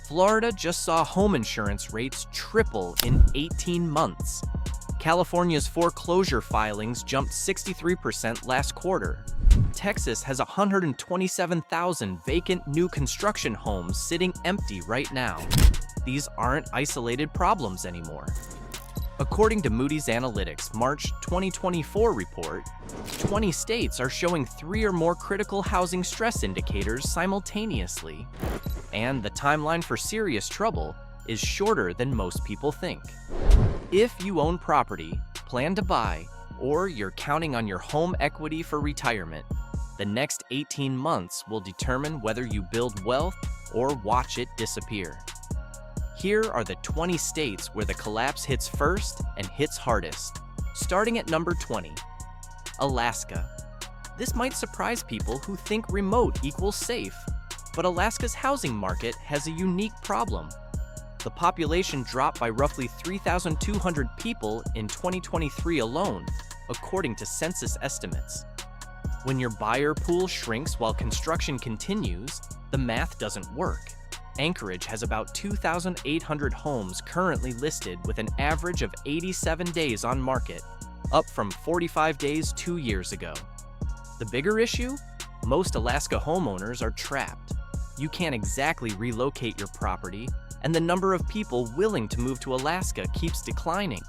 Florida just saw home insurance rates triple in 18 months. California's foreclosure filings jumped 63% last quarter. Texas has 127,000 vacant new construction homes sitting empty right now. These aren't isolated problems anymore. According to Moody's Analytics' March 2024 report, 20 states are showing 3 or more critical housing stress indicators simultaneously. And the timeline for serious trouble is shorter than most people think. If you own property, plan to buy, or you're counting on your home equity for retirement, the next 18 months will determine whether you build wealth or watch it disappear. Here are the 20 states where the collapse hits first and hits hardest. Starting at number 20, Alaska. This might surprise people who think remote equals safe, but Alaska's housing market has a unique problem. The population dropped by roughly 3,200 people in 2023 alone, according to census estimates. When your buyer pool shrinks while construction continues, the math doesn't work. Anchorage has about 2,800 homes currently listed with an average of 87 days on market, up from 45 days 2 years ago. The bigger issue? Most Alaska homeowners are trapped. You can't exactly relocate your property, and the number of people willing to move to Alaska keeps declining.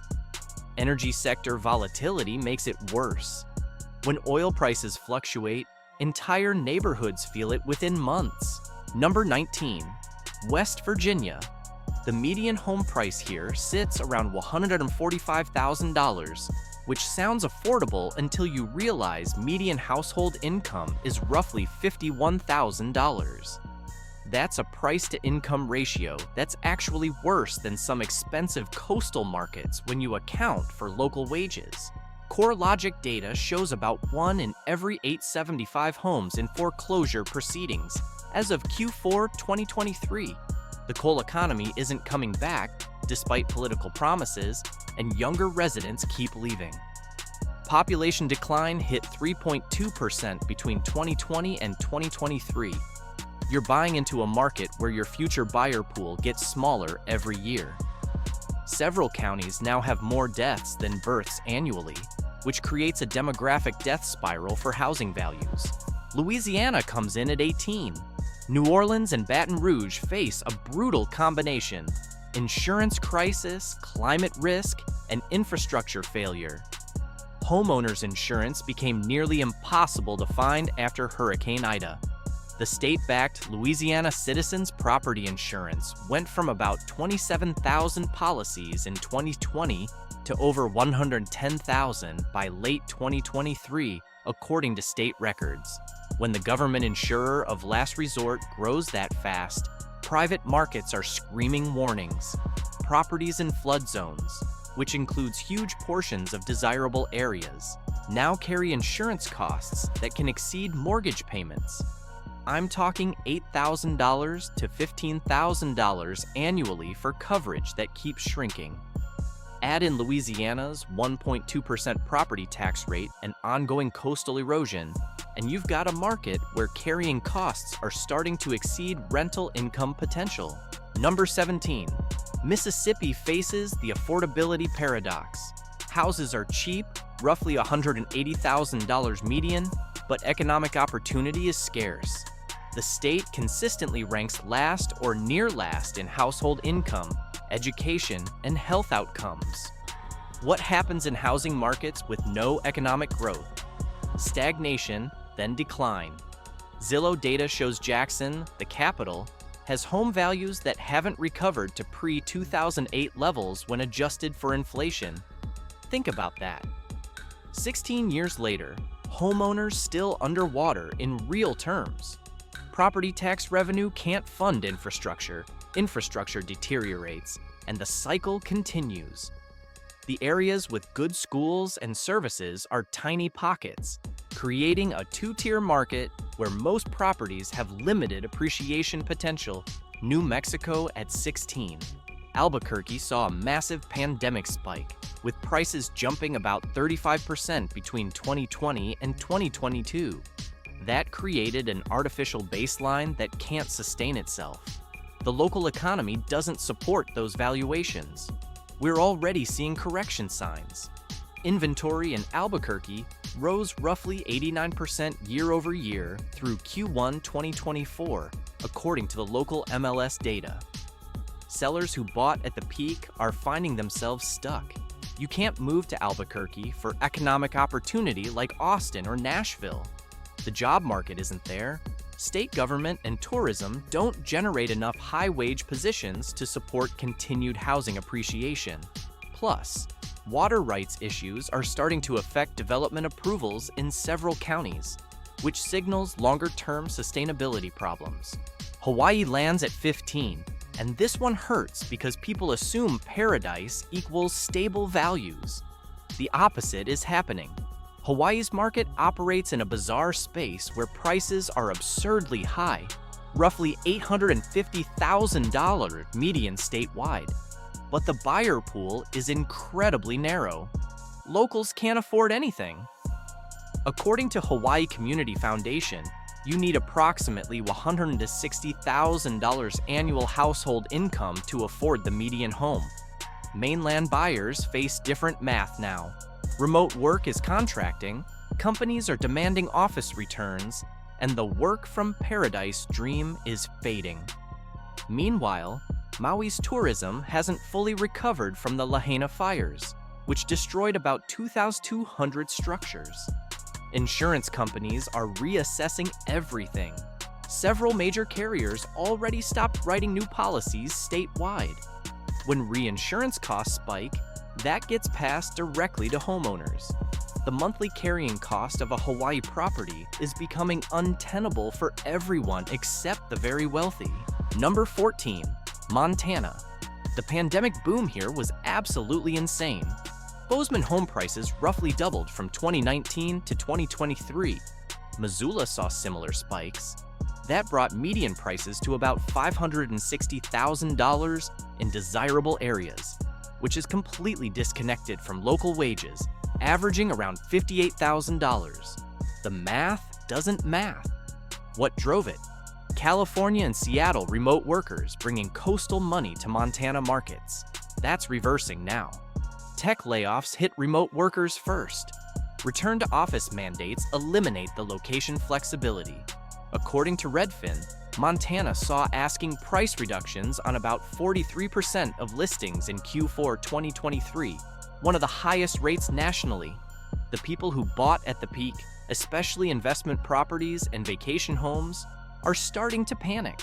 Energy sector volatility makes it worse. When oil prices fluctuate, entire neighborhoods feel it within months. Number 19, West Virginia. The median home price here sits around $145,000, which sounds affordable until you realize median household income is roughly $51,000. That's a price-to-income ratio that's actually worse than some expensive coastal markets when you account for local wages. CoreLogic data shows about 1 in every 875 homes in foreclosure proceedings as of Q4 2023. The coal economy isn't coming back despite political promises, and younger residents keep leaving. Population decline hit 3.2% between 2020 and 2023. You're buying into a market where your future buyer pool gets smaller every year. Several counties now have more deaths than births annually, which creates a demographic death spiral for housing values. Louisiana comes in at 18. New Orleans and Baton Rouge face a brutal combination: insurance crisis, climate risk, and infrastructure failure. Homeowners insurance became nearly impossible to find after Hurricane Ida. The state-backed Louisiana Citizens Property Insurance went from about 27,000 policies in 2020 to over 110,000 by late 2023, according to state records. When the government insurer of last resort grows that fast, private markets are screaming warnings. Properties in flood zones, which includes huge portions of desirable areas, now carry insurance costs that can exceed mortgage payments. I'm talking $8,000 to $15,000 annually for coverage that keeps shrinking. Add in Louisiana's 1.2% property tax rate and ongoing coastal erosion, and you've got a market where carrying costs are starting to exceed rental income potential. Number 17, Mississippi faces the affordability paradox. Houses are cheap, roughly $180,000 median, but economic opportunity is scarce. The state consistently ranks last or near last in household income, education, and health outcomes. What happens in housing markets with no economic growth? Stagnation, then decline. Zillow data shows Jackson, the capital, has home values that haven't recovered to pre-2008 levels when adjusted for inflation. Think about that. 16 years later, homeowners still underwater in real terms. Property tax revenue can't fund infrastructure deteriorates, and the cycle continues. The areas with good schools and services are tiny pockets, creating a two-tier market where most properties have limited appreciation potential. New Mexico at 16. Albuquerque saw a massive pandemic spike, with prices jumping about 35% between 2020 and 2022. That created an artificial baseline that can't sustain itself. The local economy doesn't support those valuations. We're already seeing correction signs. Inventory in Albuquerque rose roughly 89% year over year through Q1 2024, according to the local MLS data. Sellers who bought at the peak are finding themselves stuck. You can't move to Albuquerque for economic opportunity like Austin or Nashville. The job market isn't there. State government and tourism don't generate enough high-wage positions to support continued housing appreciation. Plus, water rights issues are starting to affect development approvals in several counties, which signals longer-term sustainability problems. Hawaii lands at 15, and this one hurts because people assume paradise equals stable values. The opposite is happening. Hawaii's market operates in a bizarre space where prices are absurdly high, roughly $850,000 median statewide. But the buyer pool is incredibly narrow. Locals can't afford anything. According to Hawaii Community Foundation, you need approximately $160,000 annual household income to afford the median home. Mainland buyers face different math now. Remote work is contracting, companies are demanding office returns, and the work from paradise dream is fading. Meanwhile, Maui's tourism hasn't fully recovered from the Lahaina fires, which destroyed about 2,200 structures. Insurance companies are reassessing everything. Several major carriers already stopped writing new policies statewide. When reinsurance costs spike, that gets passed directly to homeowners. The monthly carrying cost of a Hawaii property is becoming untenable for everyone except the very wealthy. Number 14, Montana. The pandemic boom here was absolutely insane. Bozeman home prices roughly doubled from 2019 to 2023. Missoula saw similar spikes. That brought median prices to about $560,000 in desirable areas, which is completely disconnected from local wages, averaging around $58,000. The math doesn't math. What drove it? California and Seattle remote workers bringing coastal money to Montana markets. That's reversing now. Tech layoffs hit remote workers first. Return to office mandates eliminate the location flexibility. According to Redfin, Montana saw asking price reductions on about 43% of listings in Q4 2023, one of the highest rates nationally. The people who bought at the peak, especially investment properties and vacation homes, are starting to panic.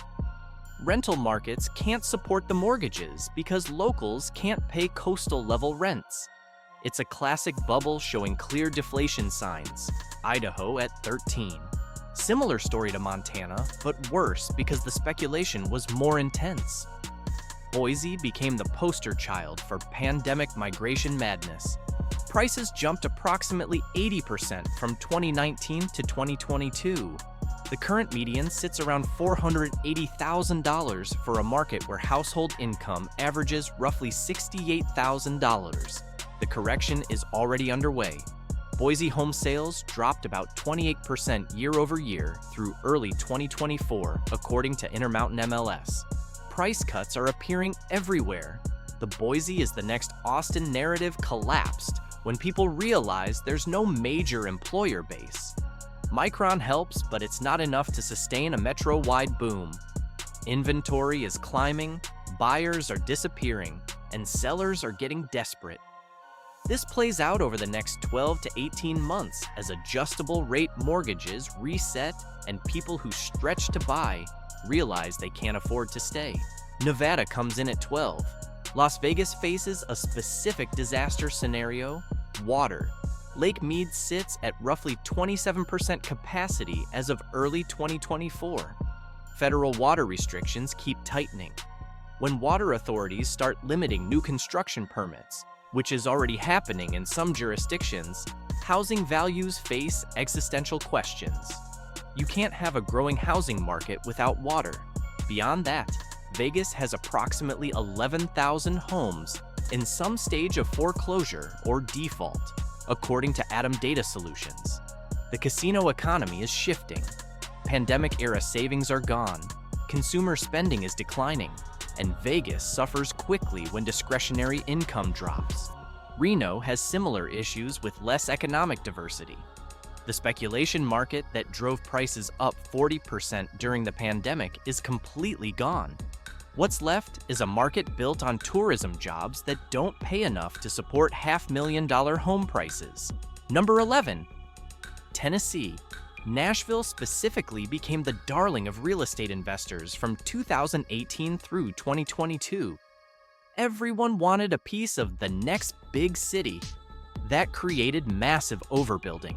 Rental markets can't support the mortgages because locals can't pay coastal-level rents. It's a classic bubble showing clear deflation signs. Idaho at 13. Similar story to Montana, but worse because the speculation was more intense. Boise became the poster child for pandemic migration madness. Prices jumped approximately 80% from 2019 to 2022. The current median sits around $480,000 for a market where household income averages roughly $68,000. The correction is already underway. Boise home sales dropped about 28% year over year through early 2024, according to Intermountain MLS. Price cuts are appearing everywhere. The Boise is the next Austin narrative collapsed when people realize there's no major employer base. Micron helps, but it's not enough to sustain a metro-wide boom. Inventory is climbing, buyers are disappearing, and sellers are getting desperate. This plays out over the next 12 to 18 months as adjustable rate mortgages reset and people who stretch to buy realize they can't afford to stay. Nevada comes in at 12. Las Vegas faces a specific disaster scenario: water. Lake Mead sits at roughly 27% capacity as of early 2024. Federal water restrictions keep tightening. When water authorities start limiting new construction permits, which is already happening in some jurisdictions, housing values face existential questions. You can't have a growing housing market without water. Beyond that, Vegas has approximately 11,000 homes in some stage of foreclosure or default, according to Atom Data Solutions. The casino economy is shifting. Pandemic-era savings are gone. consumer spending is declining, and Vegas suffers quickly when discretionary income drops. Reno has similar issues with less economic diversity. The speculation market that drove prices up 40% during the pandemic is completely gone. What's left is a market built on tourism jobs that don't pay enough to support $500,000 home prices. Number 11. Tennessee. Nashville specifically became the darling of real estate investors from 2018 through 2022. Everyone wanted a piece of the next big city. That created massive overbuilding.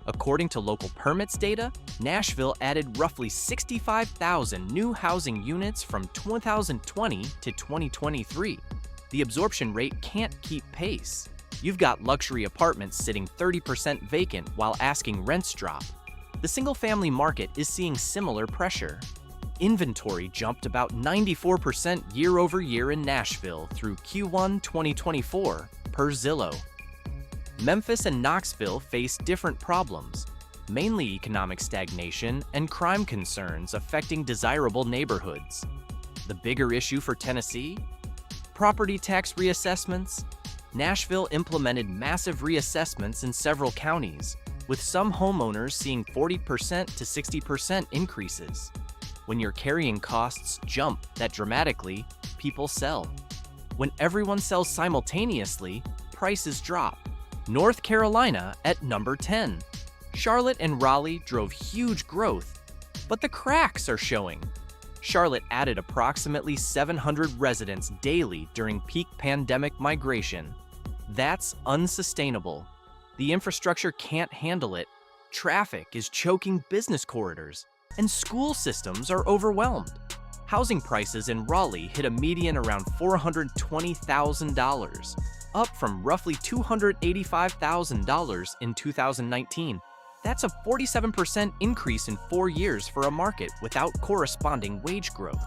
According to local permits data, Nashville added roughly 65,000 new housing units from 2020 to 2023. The absorption rate can't keep pace. You've got luxury apartments sitting 30% vacant while asking rents drop. The single-family market is seeing similar pressure. Inventory jumped about 94% year over year in Nashville through Q1 2024, per Zillow. Memphis and Knoxville face different problems, mainly economic stagnation and crime concerns affecting desirable neighborhoods. The bigger issue for Tennessee? Property tax reassessments. Nashville implemented massive reassessments in several counties, with some homeowners seeing 40% to 60% increases. When your carrying costs jump that dramatically, people sell. When everyone sells simultaneously, prices drop. North Carolina at number 10. Charlotte and Raleigh drove huge growth, but the cracks are showing. Charlotte added approximately 700 residents daily during peak pandemic migration. That's unsustainable. The infrastructure can't handle it. Traffic is choking business corridors, and school systems are overwhelmed. Housing prices in Raleigh hit a median around $420,000, up from roughly $285,000 in 2019. That's a 47% increase in 4 years for a market without corresponding wage growth.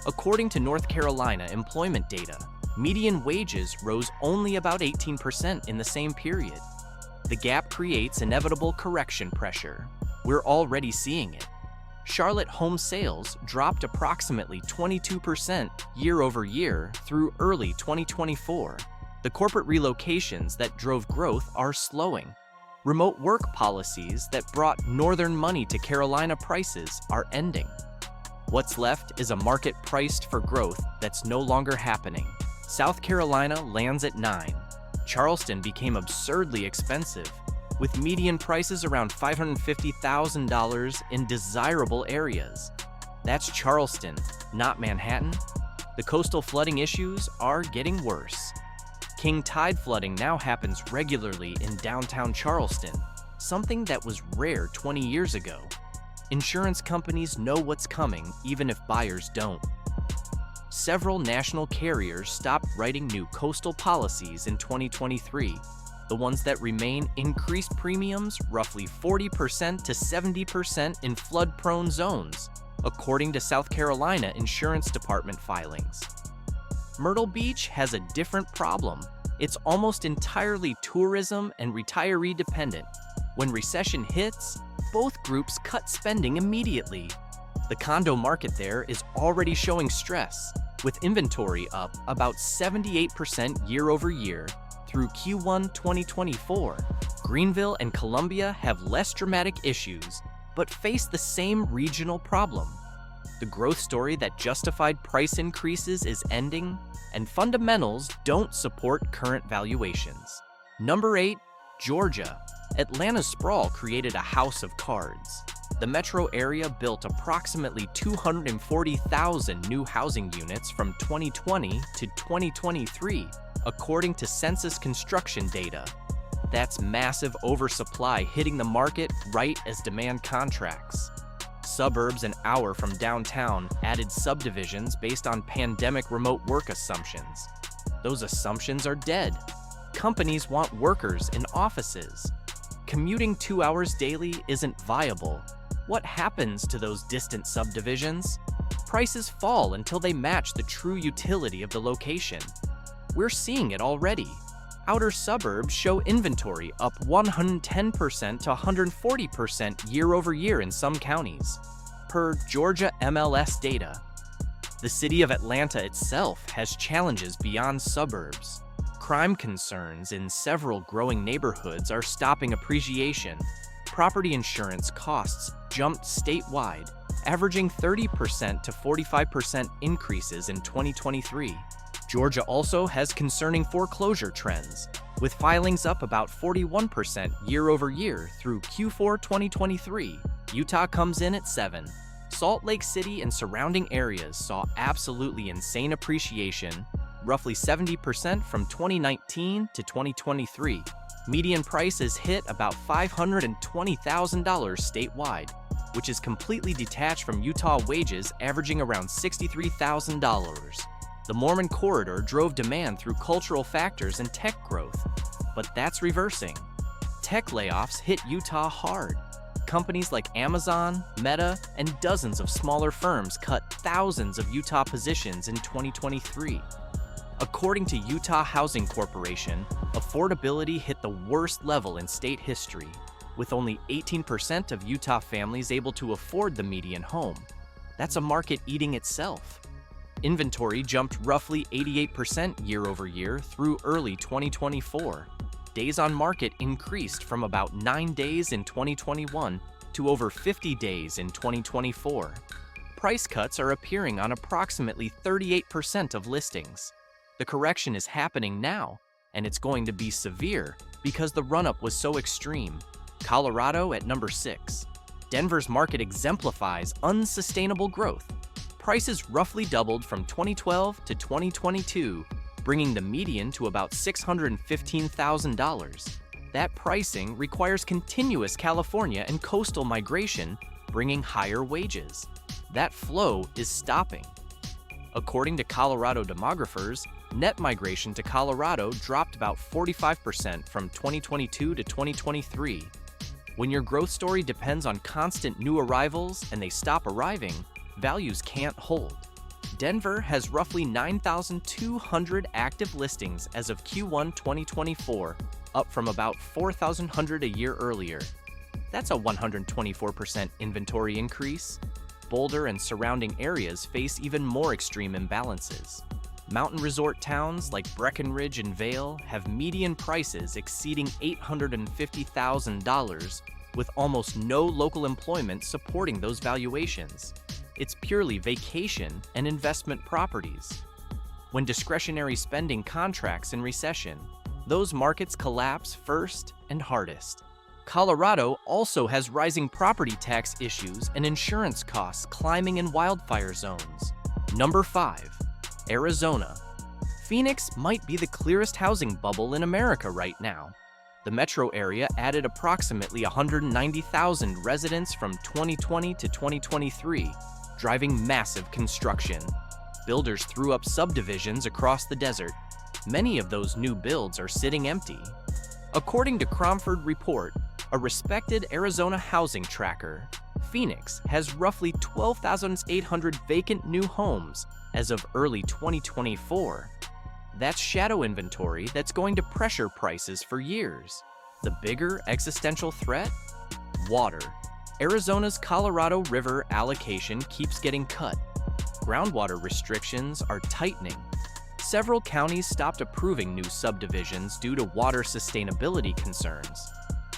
According to North Carolina employment data, median wages rose only about 18% in the same period. The gap creates inevitable correction pressure. We're already seeing it. Charlotte home sales dropped approximately 22% year over year through early 2024. The corporate relocations that drove growth are slowing. Remote work policies that brought northern money to Carolina prices are ending. What's left is a market priced for growth that's no longer happening. South Carolina lands at 9. Charleston became absurdly expensive, with median prices around $550,000 in desirable areas. That's Charleston, not Manhattan. The coastal flooding issues are getting worse. King tide flooding now happens regularly in downtown Charleston, something that was rare 20 years ago. Insurance companies know what's coming even if buyers don't. Several national carriers stopped writing new coastal policies in 2023. The ones that remain increased premiums roughly 40% to 70% in flood-prone zones, according to South Carolina Insurance Department filings. Myrtle Beach has a different problem. It's almost entirely tourism and retiree dependent. When recession hits, both groups cut spending immediately. The condo market there is already showing stress, with inventory up about 78% year over year through Q1 2024. Greenville and Columbia have less dramatic issues, but face the same regional problem. The growth story that justified price increases is ending, and fundamentals don't support current valuations. Number 8, Georgia. Atlanta's sprawl created a house of cards. The metro area built approximately 240,000 new housing units from 2020 to 2023, according to census construction data. That's massive oversupply hitting the market right as demand contracts. Suburbs an hour from downtown added subdivisions based on pandemic remote work assumptions. Those assumptions are dead. Companies want workers in offices. Commuting 2 hours daily isn't viable. What happens to those distant subdivisions? Prices fall until they match the true utility of the location. We're seeing it already. Outer suburbs show inventory up 110% to 140% year over year in some counties. per Georgia MLS data. The city of Atlanta itself has challenges beyond suburbs. Crime concerns in several growing neighborhoods are stopping appreciation. Property insurance costs jumped statewide, averaging 30% to 45% increases in 2023. Georgia also has concerning foreclosure trends, with filings up about 41% year over year through Q4 2023. Utah comes in at 7. Salt Lake City and surrounding areas saw absolutely insane appreciation, roughly 70% from 2019 to 2023. Median prices hit about $520,000 statewide, which is completely detached from Utah wages averaging around $63,000. The Mormon corridor drove demand through cultural factors and tech growth, but that's reversing. Tech layoffs hit Utah hard. Companies like Amazon, Meta, and dozens of smaller firms cut thousands of Utah positions in 2023. According to Utah Housing Corporation, affordability hit the worst level in state history, with only 18% of Utah families able to afford the median home. That's a market eating itself. Inventory jumped roughly 88% year over year through early 2024. Days on market increased from about 9 days in 2021 to over 50 days in 2024. Price cuts are appearing on approximately 38% of listings. The correction is happening now, and it's going to be severe because the run-up was so extreme. Colorado at number 6. Denver's market exemplifies unsustainable growth. Prices roughly doubled from 2012 to 2022, bringing the median to about $615,000. That pricing requires continuous California and coastal migration, bringing higher wages. That flow is stopping. According to Colorado demographers, net migration to Colorado dropped about 45% from 2022 to 2023. When your growth story depends on constant new arrivals and they stop arriving, values can't hold. Denver has roughly 9,200 active listings as of Q1 2024, up from about 4,100 a year earlier. That's a 124% inventory increase. Boulder and surrounding areas face even more extreme imbalances. Mountain resort towns like Breckenridge and Vail have median prices exceeding $850,000, with almost no local employment supporting those valuations. It's purely vacation and investment properties. When discretionary spending contracts in recession, those markets collapse first and hardest. Colorado also has rising property tax issues and insurance costs climbing in wildfire zones. Number 5. Arizona. Phoenix might be the clearest housing bubble in America right now. The metro area added approximately 190,000 residents from 2020 to 2023, driving massive construction. Builders threw up subdivisions across the desert. Many of those new builds are sitting empty. According to Cromford Report, a respected Arizona housing tracker, Phoenix has roughly 12,800 vacant new homes as of early 2024. That's shadow inventory that's going to pressure prices for years. The bigger existential threat? Water. Arizona's Colorado River allocation keeps getting cut. Groundwater restrictions are tightening. Several counties stopped approving new subdivisions due to water sustainability concerns.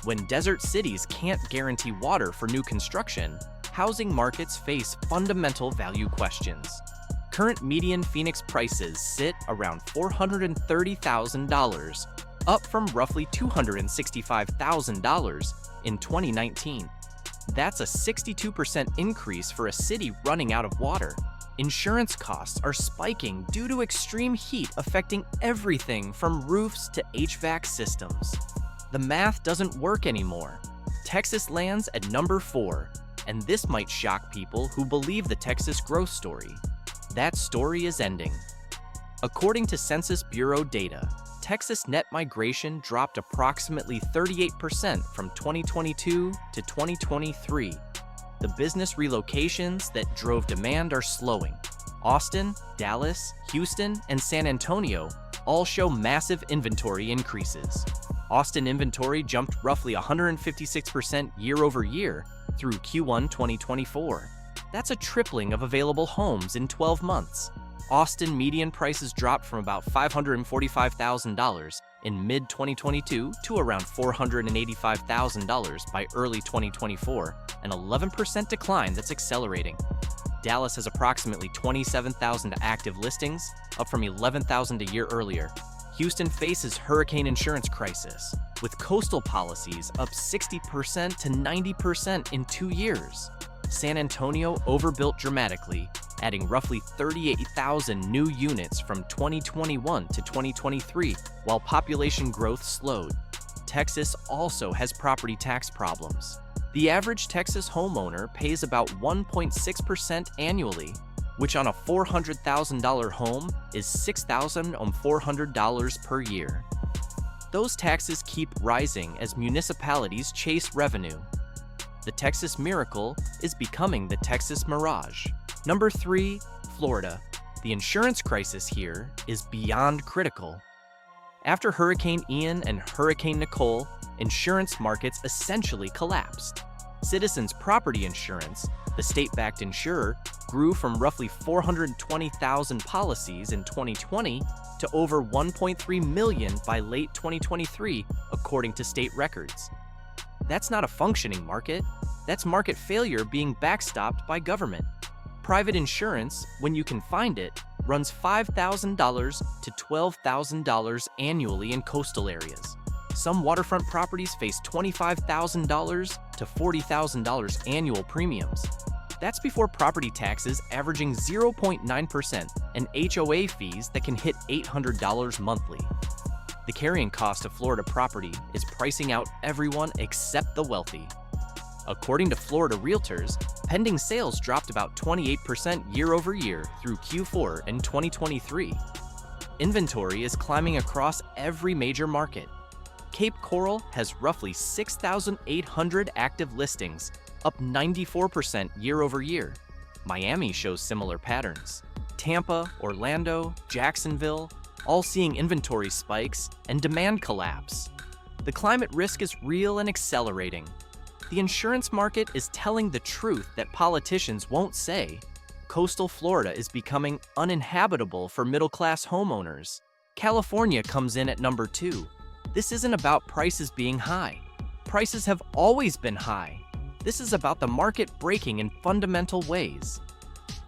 When desert cities can't guarantee water for new construction, housing markets face fundamental value questions. Current median Phoenix prices sit around $430,000, up from roughly $265,000 in 2019. That's a 62% increase for a city running out of water. Insurance costs are spiking due to extreme heat affecting everything from roofs to HVAC systems. The math doesn't work anymore. Texas lands at number 4, and this might shock people who believe the Texas growth story. That story is ending. According to Census Bureau data, Texas net migration dropped approximately 38% from 2022 to 2023. The business relocations that drove demand are slowing. Austin, Dallas, Houston, and San Antonio all show massive inventory increases. Austin inventory jumped roughly 156% year over year through Q1 2024. That's a tripling of available homes in 12 months. Austin median prices dropped from about $545,000 in mid-2022 to around $485,000 by early 2024, an 11% decline that's accelerating. Dallas has approximately 27,000 active listings, up from 11,000 a year earlier. Houston faces hurricane insurance crisis, with coastal policies up 60% to 90% in 2 years. San Antonio overbuilt dramatically, adding roughly 38,000 new units from 2021 to 2023, while population growth slowed. Texas also has property tax problems. The average Texas homeowner pays about 1.6% annually, which on a $400,000 home is $6,400 per year. Those taxes keep rising as municipalities chase revenue. The Texas miracle is becoming the Texas mirage. Number 3, Florida. The insurance crisis here is beyond critical. After Hurricane Ian and Hurricane Nicole, insurance markets essentially collapsed. Citizens Property Insurance, the state-backed insurer, grew from roughly 420,000 policies in 2020 to over 1.3 million by late 2023, according to state records. That's not a functioning market. That's market failure being backstopped by government. Private insurance, when you can find it, runs $5,000 to $12,000 annually in coastal areas. Some waterfront properties face $25,000 to $40,000 annual premiums. That's before property taxes averaging 0.9% and HOA fees that can hit $800 monthly. The carrying cost of Florida property is pricing out everyone except the wealthy. According to Florida Realtors, pending sales dropped about 28% year over year through Q4 in 2023. Inventory is climbing across every major market. Cape Coral has roughly 6,800 active listings, up 94% year over year. Miami shows similar patterns. Tampa, Orlando, Jacksonville, all seeing inventory spikes and demand collapse. The climate risk is real and accelerating. The insurance market is telling the truth that politicians won't say. Coastal Florida is becoming uninhabitable for middle-class homeowners. California comes in at number 2. This isn't about prices being high. Prices have always been high. This is about the market breaking in fundamental ways.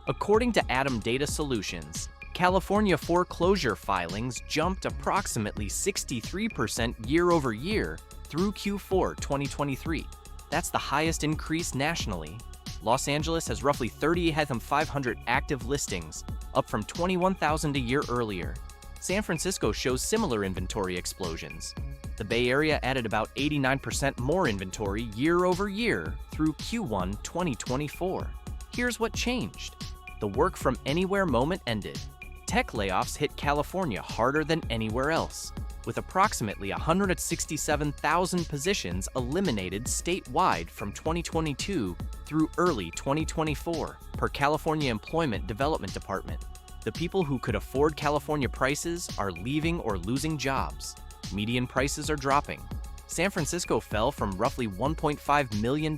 According to Atom Data Solutions, California foreclosure filings jumped approximately 63% year over year through Q4 2023. That's the highest increase nationally. Los Angeles has roughly 38,500 active listings, up from 21,000 a year earlier. San Francisco shows similar inventory explosions. The Bay Area added about 89% more inventory year over year through Q1 2024. Here's what changed. The work from anywhere moment ended. Tech layoffs hit California harder than anywhere else, with approximately 167,000 positions eliminated statewide from 2022 through early 2024, per California Employment Development Department. The people who could afford California prices are leaving or losing jobs. Median prices are dropping. San Francisco fell from roughly $1.5 million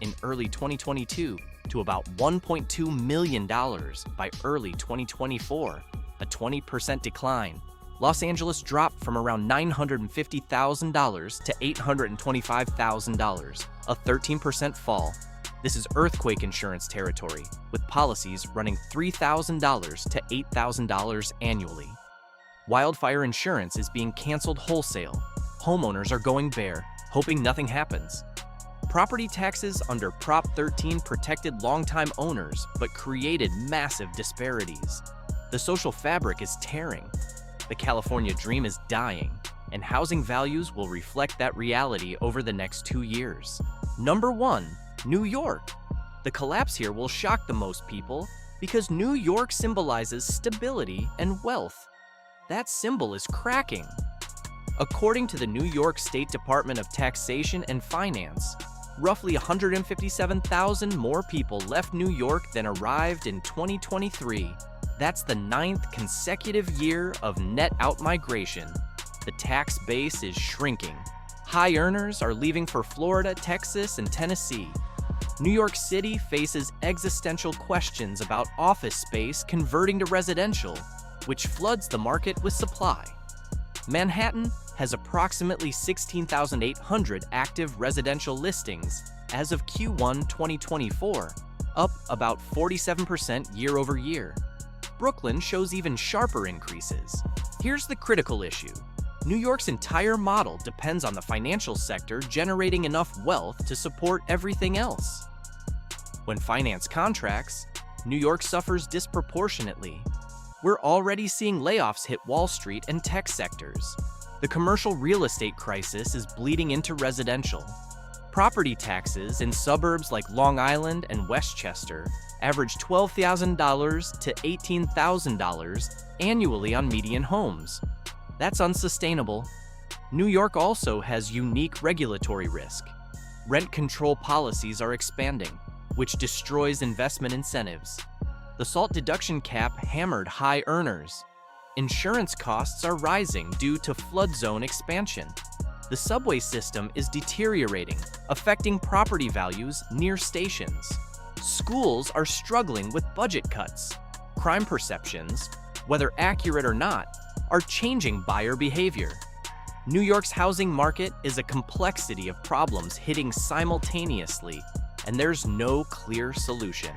in early 2022 to about $1.2 million by early 2024, a 20% decline. Los Angeles dropped from around $950,000 to $825,000, a 13% fall. This is earthquake insurance territory, with policies running $3,000 to $8,000 annually. Wildfire insurance is being canceled wholesale. Homeowners are going bare, hoping nothing happens. Property taxes under Prop 13 protected longtime owners, but created massive disparities. The social fabric is tearing. The California dream is dying, and housing values will reflect that reality over the next 2 years. Number 1, New York. The collapse here will shock the most people because New York symbolizes stability and wealth. That symbol is cracking. According to the New York State Department of Taxation and Finance, roughly 157,000 more people left New York than arrived in 2023. That's the 9th consecutive year of net outmigration. The tax base is shrinking. High earners are leaving for Florida, Texas, and Tennessee. New York City faces existential questions about office space converting to residential, which floods the market with supply. Manhattan has approximately 16,800 active residential listings as of Q1 2024, up about 47% year over year. Brooklyn shows even sharper increases. Here's the critical issue. New York's entire model depends on the financial sector generating enough wealth to support everything else. When finance contracts, New York suffers disproportionately. We're already seeing layoffs hit Wall Street and tech sectors. The commercial real estate crisis is bleeding into residential. Property taxes in suburbs like Long Island and Westchester average $12,000 to $18,000 annually on median homes. That's unsustainable. New York also has unique regulatory risk. Rent control policies are expanding, which destroys investment incentives. The SALT deduction cap hammered high earners. Insurance costs are rising due to flood zone expansion. The subway system is deteriorating, affecting property values near stations. Schools are struggling with budget cuts. Crime perceptions, whether accurate or not, are changing buyer behavior. New York's housing market is a complexity of problems hitting simultaneously, and there's no clear solution.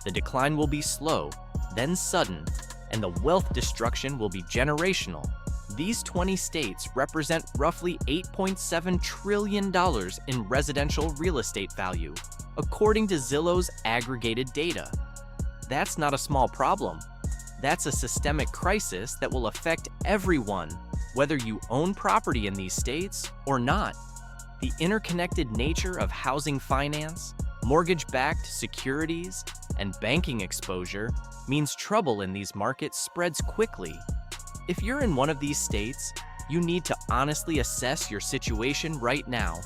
The decline will be slow, then sudden, and the wealth destruction will be generational. These 20 states represent roughly $8.7 trillion in residential real estate value, according to Zillow's aggregated data. That's not a small problem. That's a systemic crisis that will affect everyone, whether you own property in these states or not. The interconnected nature of housing finance, mortgage-backed securities, and banking exposure means trouble in these markets spreads quickly. If you're in one of these states, you need to honestly assess your situation right now.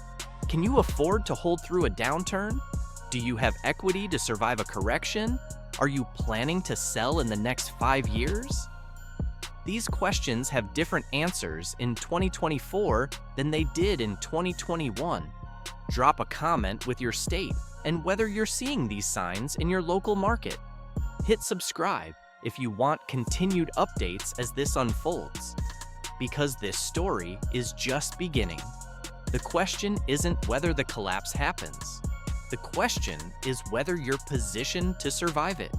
Can you afford to hold through a downturn? Do you have equity to survive a correction? Are you planning to sell in the next 5 years? These questions have different answers in 2024 than they did in 2021. Drop a comment with your state and whether you're seeing these signs in your local market. Hit subscribe if you want continued updates as this unfolds, because this story is just beginning. The question isn't whether the collapse happens. The question is whether you're positioned to survive it.